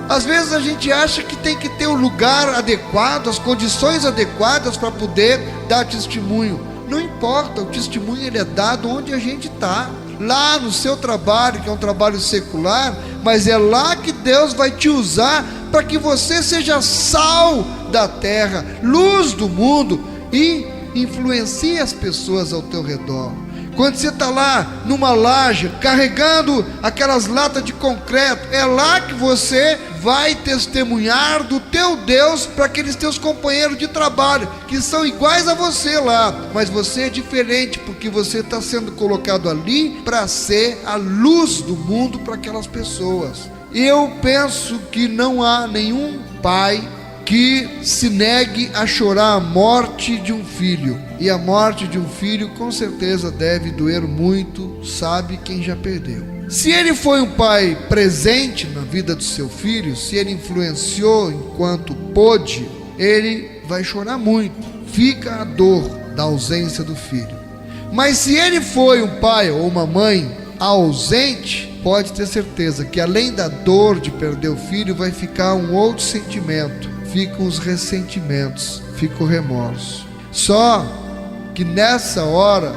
Às vezes a gente acha que tem que ter o lugar adequado, as condições adequadas para poder dar testemunho. Não importa, o testemunho ele é dado onde a gente está. Lá no seu trabalho, que é um trabalho secular, mas é lá que Deus vai te usar para que você seja sal da terra, luz do mundo e influencie as pessoas ao teu redor. Quando você está lá numa laje, carregando aquelas latas de concreto, é lá que você vai testemunhar do teu Deus para aqueles teus companheiros de trabalho, que são iguais a você lá, mas você é diferente, porque você está sendo colocado ali para ser a luz do mundo para aquelas pessoas. Eu penso que não há nenhum pai que se negue a chorar a morte de um filho. E a morte de um filho com certeza deve doer muito, sabe quem já perdeu. Se ele foi um pai presente na vida do seu filho, se ele influenciou enquanto pôde, ele vai chorar muito. Fica a dor da ausência do filho. Mas se ele foi um pai ou uma mãe ausente, pode ter certeza que além da dor de perder o filho, vai ficar um outro sentimento. Ficam os ressentimentos, fica o remorso. Só que nessa hora,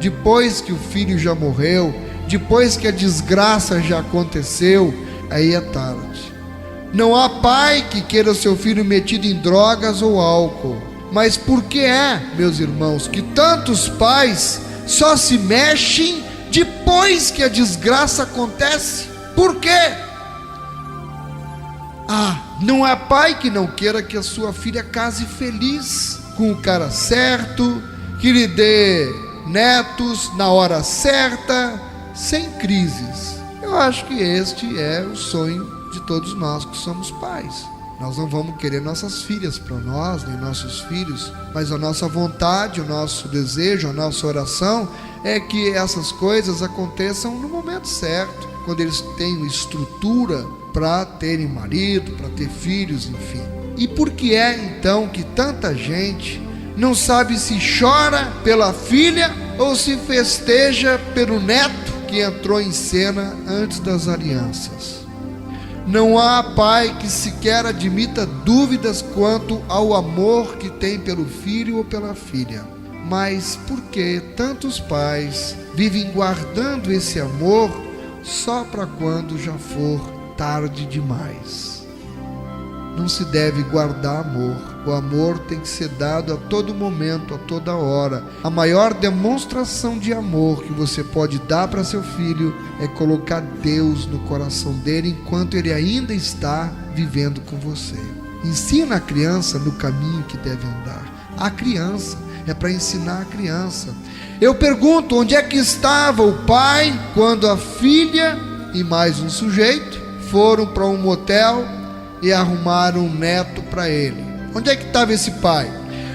depois que o filho já morreu, depois que a desgraça já aconteceu, aí é tarde. Não há pai que queira o seu filho metido em drogas ou álcool. Mas por que meus irmãos, que tantos pais só se mexem depois que a desgraça acontece? Por quê? Não há pai que não queira que a sua filha case feliz, com o cara certo, que lhe dê netos na hora certa, sem crises. Eu acho que este é o sonho de todos nós que somos pais. Nós não vamos querer nossas filhas para nós, nem nossos filhos, mas a nossa vontade, o nosso desejo, a nossa oração é que essas coisas aconteçam no momento certo, quando eles tenham estrutura para terem marido, para ter filhos, enfim. E por que então que tanta gente não sabe se chora pela filha ou se festeja pelo neto que entrou em cena antes das alianças? Não há pai que sequer admita dúvidas quanto ao amor que tem pelo filho ou pela filha. Mas por que tantos pais vivem guardando esse amor só para quando já for tarde demais? Não se deve guardar amor. O amor tem que ser dado a todo momento, a toda hora. A maior demonstração de amor que você pode dar para seu filho é colocar Deus no coração dele enquanto ele ainda está vivendo com você. Ensina a criança no caminho que deve andar. A criança é para ensinar a criança. Eu pergunto, onde é que estava o pai quando a filha e mais um sujeito foram para um motel e arrumaram um neto para ele? Onde é que estava esse pai?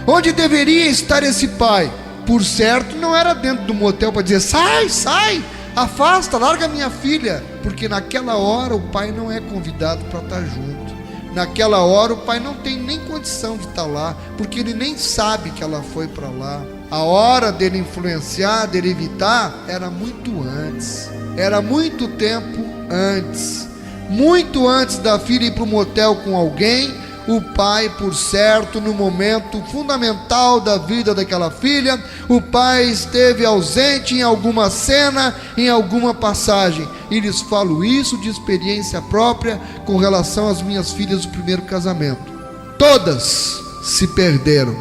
Onde deveria estar esse pai? Por certo, não era dentro do motel para dizer: sai, afasta, larga minha filha. Porque naquela hora o pai não é convidado para estar junto. Naquela hora o pai não tem nem condição de estar lá, porque ele nem sabe que ela foi para lá. A hora dele influenciar, dele evitar, era muito antes. Era muito tempo antes. Muito antes da filha ir para o motel com alguém, o pai, por certo, no momento fundamental da vida daquela filha, o pai esteve ausente em alguma cena, em alguma passagem. E lhes falo isso de experiência própria com relação às minhas filhas do primeiro casamento. Todas se perderam.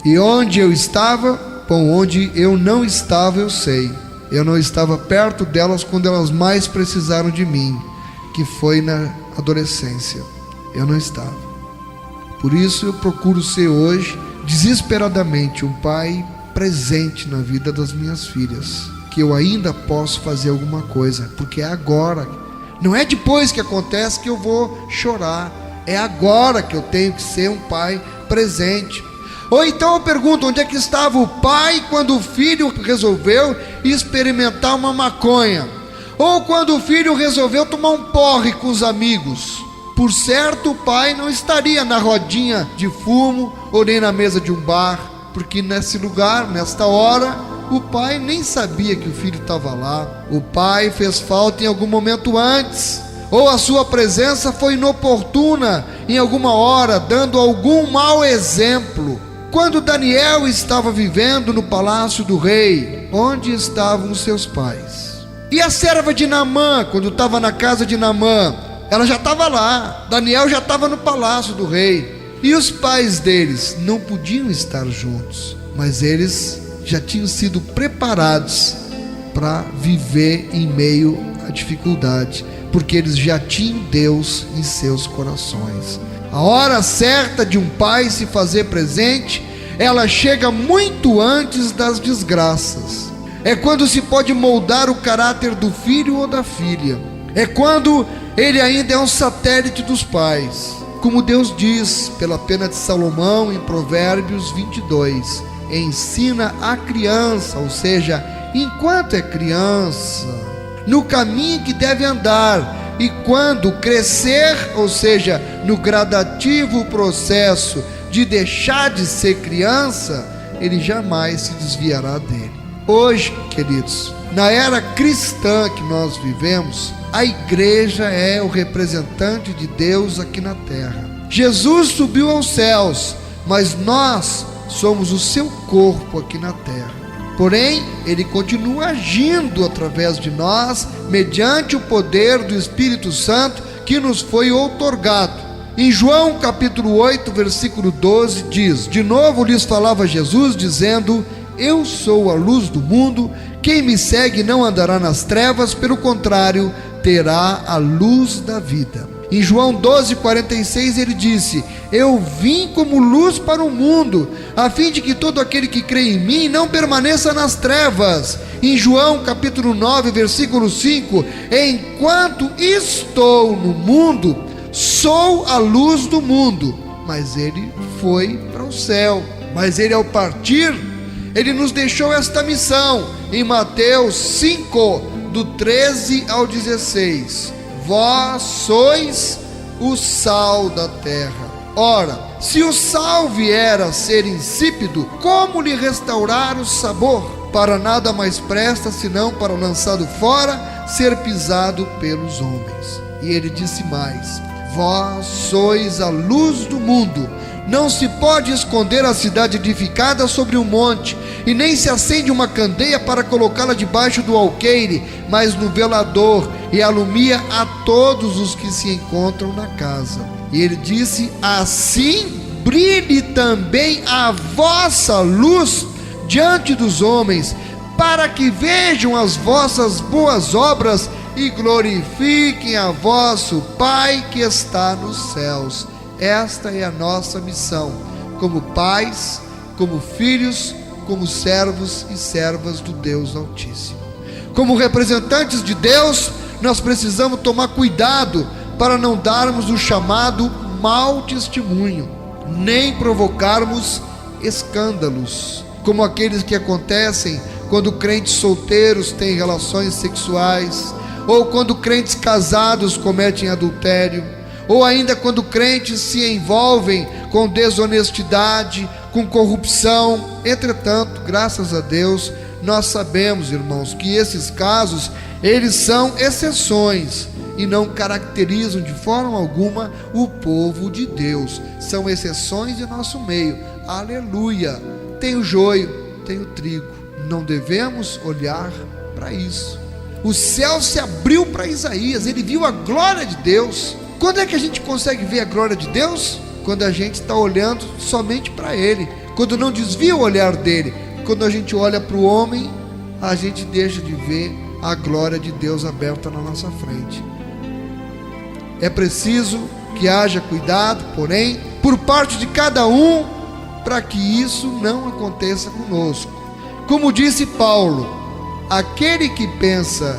E onde eu estava? Bom, onde eu não estava, eu sei. Eu não estava perto delas quando elas mais precisaram de mim, que foi na adolescência. Eu não estava. Por isso eu procuro ser hoje, desesperadamente, um pai presente na vida das minhas filhas, que eu ainda posso fazer alguma coisa, porque é agora. Não é depois que acontece que eu vou chorar, é agora que eu tenho que ser um pai presente. Ou então eu pergunto, onde é que estava o pai quando o filho resolveu experimentar uma maconha? Ou quando o filho resolveu tomar um porre com os amigos? Por certo, o pai não estaria na rodinha de fumo ou nem na mesa de um bar, porque nesse lugar, nesta hora, o pai nem sabia que o filho estava lá. O pai fez falta em algum momento antes, ou a sua presença foi inoportuna em alguma hora, dando algum mau exemplo. Quando Daniel estava vivendo no palácio do rei, onde estavam os seus pais? E a serva de Naamã, quando estava na casa de Naamã, ela já estava lá. Daniel já estava no palácio do rei. E os pais deles não podiam estar juntos, mas eles já tinham sido preparados para viver em meio à dificuldade, porque eles já tinham Deus em seus corações. A hora certa de um pai se fazer presente, ela chega muito antes das desgraças. É quando se pode moldar o caráter do filho ou da filha. É quando ele ainda é um satélite dos pais. Como Deus diz pela pena de Salomão em Provérbios 22, ensina a criança, ou seja, enquanto é criança, no caminho que deve andar, e quando crescer, ou seja, no gradativo processo de deixar de ser criança, ele jamais se desviará dele. Hoje, queridos, na era cristã que nós vivemos, a igreja é o representante de Deus aqui na terra. Jesus subiu aos céus, mas nós somos o seu corpo aqui na terra. Porém, ele continua agindo através de nós, mediante o poder do Espírito Santo que nos foi outorgado. Em João capítulo 8, versículo 12, diz: de novo lhes falava Jesus, dizendo: eu sou a luz do mundo, quem me segue não andará nas trevas, pelo contrário, terá a luz da vida. Em João 12, 46, ele disse: eu vim como luz para o mundo, a fim de que todo aquele que crê em mim não permaneça nas trevas. Em João capítulo 9, versículo 5, enquanto estou no mundo, sou a luz do mundo. Mas ele foi para o céu. Mas ele, ao partir, ele nos deixou esta missão. Em Mateus 5, do 13 ao 16: vós sois o sal da terra. Ora, se o sal vier a ser insípido, como lhe restaurar o sabor? Para nada mais presta, senão para, lançado fora, ser pisado pelos homens. E ele disse mais: vós sois a luz do mundo. Não se pode esconder a cidade edificada sobre um monte, e nem se acende uma candeia para colocá-la debaixo do alqueire, mas no velador, e alumia a todos os que se encontram na casa. E ele disse: assim brilhe também a vossa luz diante dos homens, para que vejam as vossas boas obras e glorifiquem a vosso Pai que está nos céus. Esta é a nossa missão, como pais, como filhos, como servos e servas do Deus Altíssimo. Como representantes de Deus, nós precisamos tomar cuidado para não darmos o chamado mau testemunho, nem provocarmos escândalos, como aqueles que acontecem quando crentes solteiros têm relações sexuais, ou quando crentes casados cometem adultério, ou ainda quando crentes se envolvem com desonestidade, com corrupção. Entretanto, graças a Deus, nós sabemos, irmãos, que esses casos, eles são exceções e não caracterizam de forma alguma o povo de Deus. São exceções em nosso meio. Aleluia! Tem o joio, tem o trigo. Não devemos olhar para isso. O céu se abriu para Isaías, ele viu a glória de Deus. Quando é que a gente consegue ver a glória de Deus? Quando a gente está olhando somente para Ele, quando não desvia o olhar dele. Quando a gente olha para o homem, a gente deixa de ver a glória de Deus aberta na nossa frente. É preciso que haja cuidado, porém, por parte de cada um, para que isso não aconteça conosco. Como disse Paulo: aquele que pensa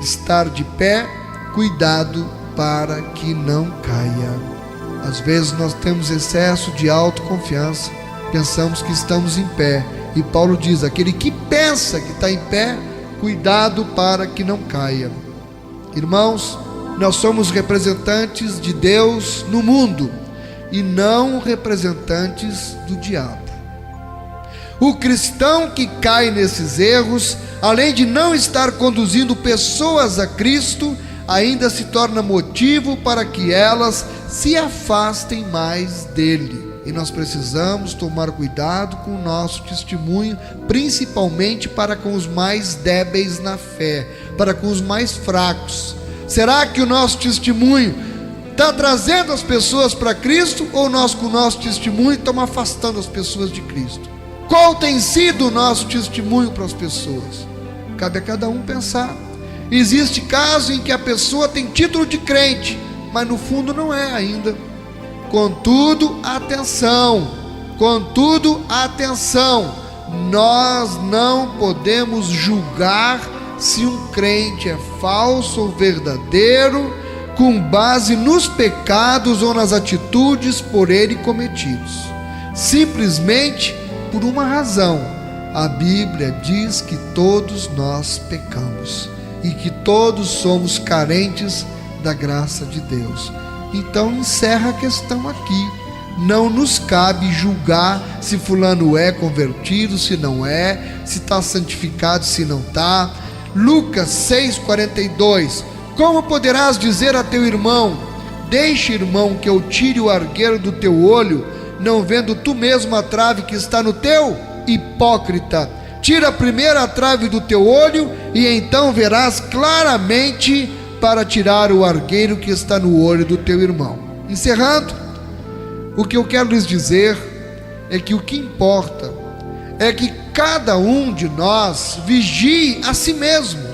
estar de pé, cuidado para que não caia. Às vezes nós temos excesso de autoconfiança, pensamos que estamos em pé, e Paulo diz: aquele que pensa que está em pé, cuidado para que não caia. Irmãos, nós somos representantes de Deus no mundo, e não representantes do diabo. O cristão que cai nesses erros, além de não estar conduzindo pessoas a Cristo, ainda se torna motivo para que elas se afastem mais dele. E nós precisamos tomar cuidado com o nosso testemunho, principalmente para com os mais débeis na fé, para com os mais fracos. Será que o nosso testemunho está trazendo as pessoas para Cristo, ou nós, com o nosso testemunho, estamos afastando as pessoas de Cristo? Qual tem sido o nosso testemunho para as pessoas? Cabe a cada um pensar. Existe caso em que a pessoa tem título de crente, mas no fundo não é ainda. Contudo, atenção, nós não podemos julgar se um crente é falso ou verdadeiro com base nos pecados ou nas atitudes por ele cometidos. Simplesmente por uma razão: a Bíblia diz que todos nós pecamos e que todos somos carentes da graça de Deus. Então encerra a questão aqui. Não nos cabe julgar se fulano é convertido, se não é, se está santificado, se não está. Lucas 6,42: como poderás dizer a teu irmão: deixa, irmão, que eu tire o argueiro do teu olho, não vendo tu mesmo a trave que está no teu? Hipócrita, tira primeiro a trave do teu olho, e então verás claramente para tirar o argueiro que está no olho do teu irmão. Encerrando, o que eu quero lhes dizer é que o que importa é que cada um de nós vigie a si mesmo.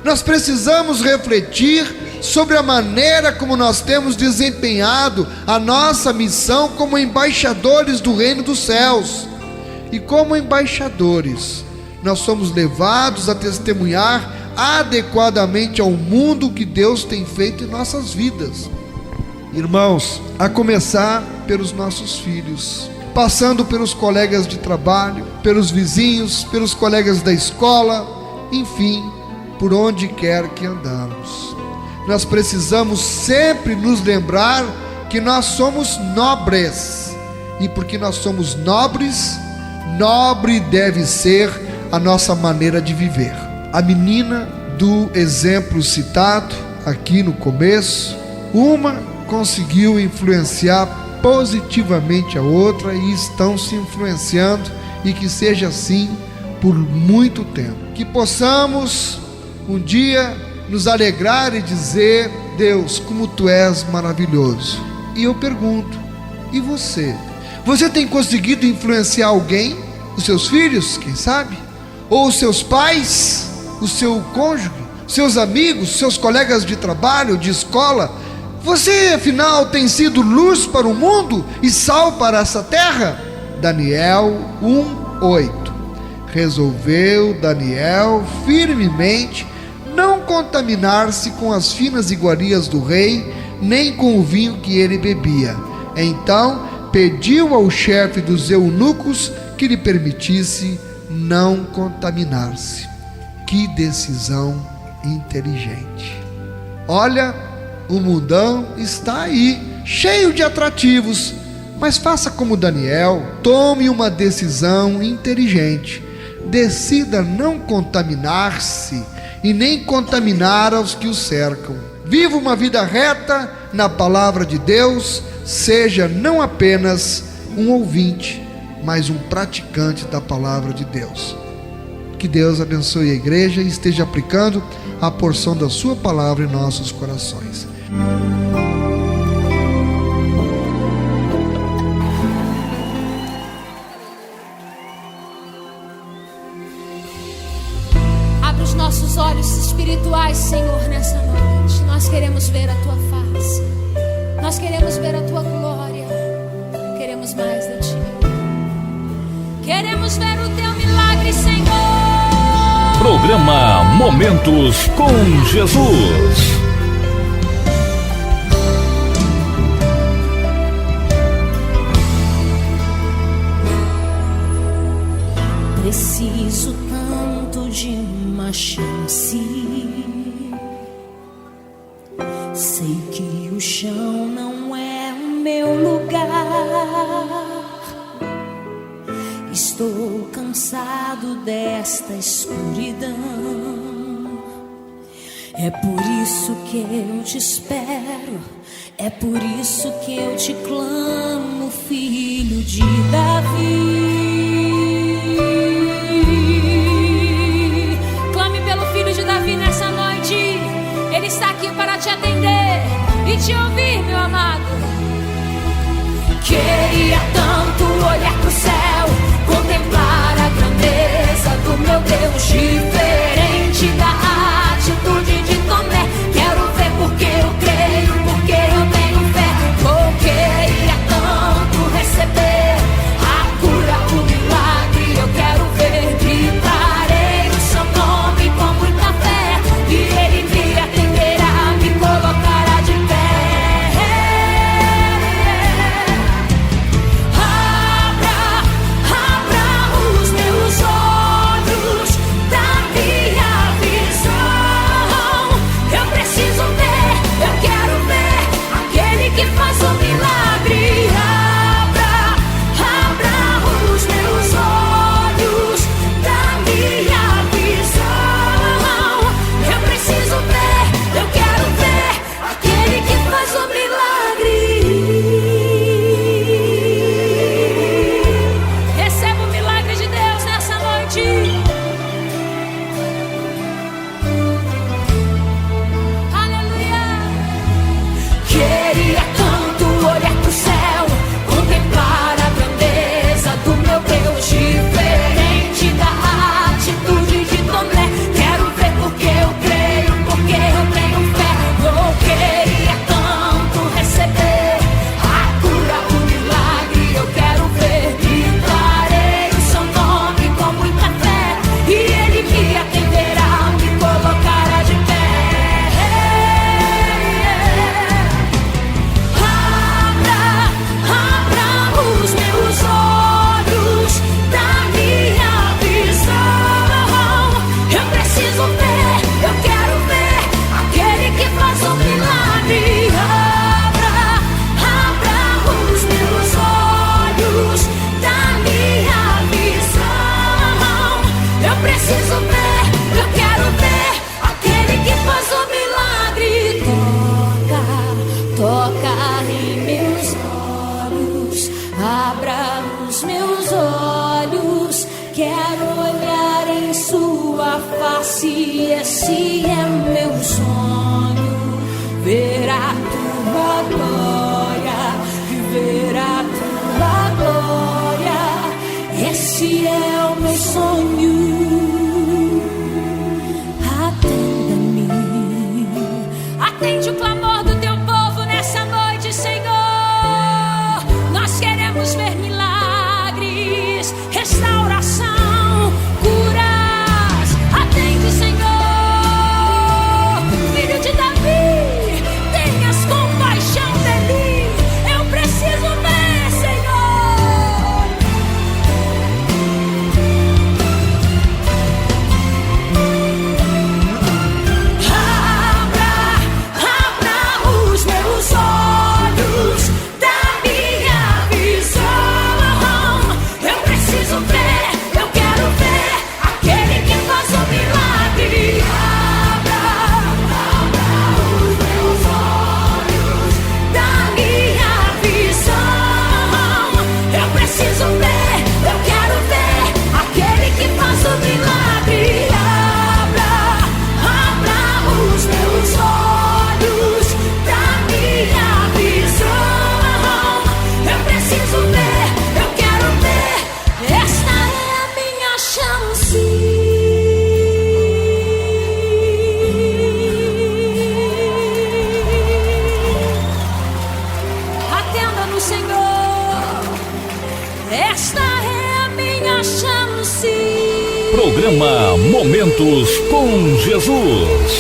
Nós precisamos refletir sobre a maneira como nós temos desempenhado a nossa missão como embaixadores do reino dos céus. E como embaixadores, nós somos levados a testemunhar adequadamente ao mundo que Deus tem feito em nossas vidas. Irmãos, a começar pelos nossos filhos, passando pelos colegas de trabalho, pelos vizinhos, pelos colegas da escola, enfim, por onde quer que andamos. Nós precisamos sempre nos lembrar que nós somos nobres, e porque nós somos nobres, nobre deve ser a nossa maneira de viver. A menina do exemplo citado aqui no começo, uma conseguiu influenciar positivamente a outra e estão se influenciando, e que seja assim por muito tempo. Que possamos um dia nos alegrar e dizer: Deus, como Tu és maravilhoso. E eu pergunto, e você? Você tem conseguido influenciar alguém? Os seus filhos, quem sabe? Ou os seus pais? O seu cônjuge? Seus amigos? Seus colegas de trabalho, de escola? Você, afinal, tem sido luz para o mundo e sal para essa terra? Daniel 1:8. Resolveu Daniel firmemente não contaminar-se com as finas iguarias do rei, nem com o vinho que ele bebia. Então pediu ao chefe dos eunucos que lhe permitisse não contaminar-se. Que decisão inteligente! Olha, o mundão está aí, cheio de atrativos, mas faça como Daniel, tome uma decisão inteligente. Decida não contaminar-se e nem contaminar aos que o cercam. Viva uma vida reta na palavra de Deus, seja não apenas um ouvinte, mas um praticante da palavra de Deus. Que Deus abençoe a igreja e esteja aplicando a porção da sua palavra em nossos corações. Abre os nossos olhos espirituais, Senhor, nessa noite. Nós queremos ver a Tua face, nós queremos ver a Tua glória, queremos mais de Ti, queremos ver o Teu milagre, Senhor. Programa Momentos com Jesus. Preciso tanto de uma chance. Sei que o chão não é o meu lugar. Estou cansado desta escuridão. É por isso que eu te espero. É por isso que eu te clamo, filho de Davi. Nessa noite, Ele está aqui para te atender e te ouvir, meu amado. Queria tanto olhar pro céu, contemplar a grandeza do meu Deus, diferente da atitude de Tomé. Quero ver porque eu creio, porque eu tenho fé. Oh, queria tanto receber a cura, o milagre. Eu quero ver, gritarei o seu nome com muita fé, e Ele me atenderá, me colocará de pé. os meus olhos, quero olhar em sua face. Esse é meu sonho, ver a tua glória, viver a tua glória. Esse é o meu sonho. Atenda-me, atende o clamor do teu povo nessa noite, Senhor. Nós queremos ver milagres, restauração, curas. Atende, Senhor, filho de Davi, tenhas compaixão dele. Eu preciso ver, Senhor. Abra os meus olhos da minha visão. Eu preciso ver, eu quero ver aquele que faz o milagre. Abra os meus olhos da minha visão. Eu preciso ver, eu quero ver aquele que faz o milagre. Abra os meus olhos da minha visão. Eu preciso ver, eu quero ver. Esta é a minha chance. Atenda no Senhor. Esta é a minha chance. Programa Momentos com Jesus.